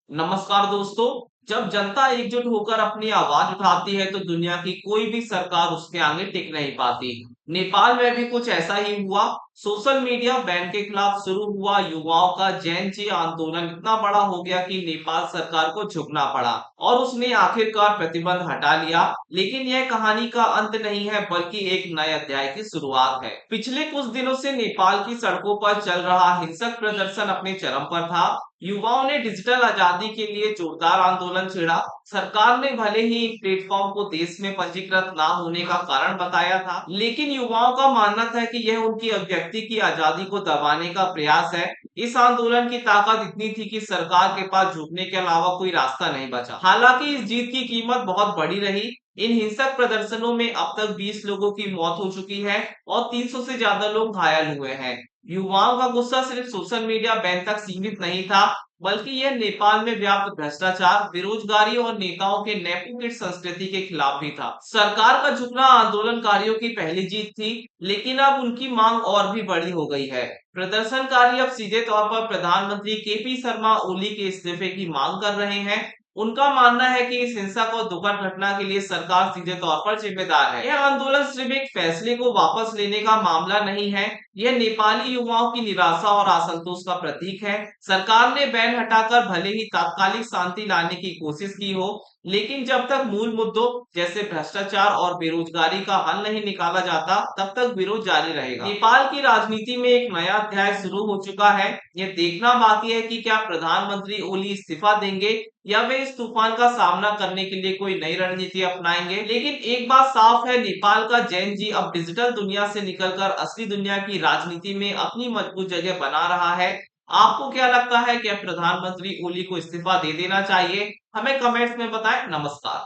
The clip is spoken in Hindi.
नमस्कार दोस्तों। जब जनता एकजुट होकर अपनी आवाज उठाती है तो दुनिया की कोई भी सरकार उसके आगे टिक नहीं पाती। नेपाल में भी कुछ ऐसा ही हुआ। सोशल मीडिया बैन के खिलाफ शुरू हुआ युवाओं का जैन जी आंदोलन इतना बड़ा हो गया कि नेपाल सरकार को झुकना पड़ा और उसने आखिरकार प्रतिबंध हटा लिया। लेकिन यह कहानी का अंत नहीं है बल्कि एक नए अध्याय की शुरुआत है। पिछले कुछ दिनों से नेपाल की सड़कों पर चल रहा हिंसक प्रदर्शन अपने चरम पर था। युवाओं ने डिजिटल आजादी के लिए जोरदार आंदोलन छेड़ा। सरकार ने भले ही इन प्लेटफॉर्म को देश में पंजीकृत ना होने का कारण बताया था, लेकिन युवाओं का मानना था कि यह उनकी अभिव्यक्ति की आजादी को दबाने का प्रयास है। इस आंदोलन की ताकत इतनी थी कि सरकार के पास झुकने के अलावा कोई रास्ता नहीं बचा। हालांकि इस जीत की कीमत बहुत बड़ी रही। इन हिंसक प्रदर्शनों में अब तक 20 लोगों की मौत हो चुकी है और 300 से ज्यादा लोग घायल हुए हैं। युवाओं का गुस्सा सिर्फ सोशल मीडिया बैन तक सीमित नहीं था, बल्कि यह नेपाल में व्याप्त भ्रष्टाचार, बेरोजगारी और नेताओं के नेपोकिट संस्कृति के खिलाफ भी था। सरकार का झुकना आंदोलनकारियों की पहली जीत थी, लेकिन अब उनकी मांग और भी बड़ी हो गई है। प्रदर्शनकारी अब सीधे तौर पर प्रधानमंत्री केपी शर्मा ओली के इस्तीफे की मांग कर रहे हैं। उनका मानना है कि इस हिंसक और दुखद घटना के लिए सरकार सीधे तौर पर जिम्मेदार है। यह आंदोलन सिर्फ एक फैसले को वापस लेने का मामला नहीं है, यह नेपाली युवाओं की निराशा और असंतोष का प्रतीक है। सरकार ने बैन हटाकर भले ही तात्कालिक शांति लाने की कोशिश की हो, लेकिन जब तक मूल मुद्दों जैसे भ्रष्टाचार और बेरोजगारी का हल नहीं निकाला जाता, तब तक विरोध जारी रहेगा। नेपाल की राजनीति में एक नया अध्याय शुरू हो चुका है। यह देखना बाकी है कि क्या प्रधानमंत्री ओली इस्तीफा देंगे या वे इस तूफान का सामना करने के लिए कोई नई रणनीति अपनाएंगे। लेकिन एक बात साफ है, नेपाल का जैन जी अब डिजिटल दुनिया से निकलकर असली दुनिया की राजनीति में अपनी मजबूत जगह बना रहा है। आपको क्या लगता है, क्या प्रधानमंत्री ओली को इस्तीफा दे देना चाहिए? हमें कमेंट्स में बताएं। नमस्कार।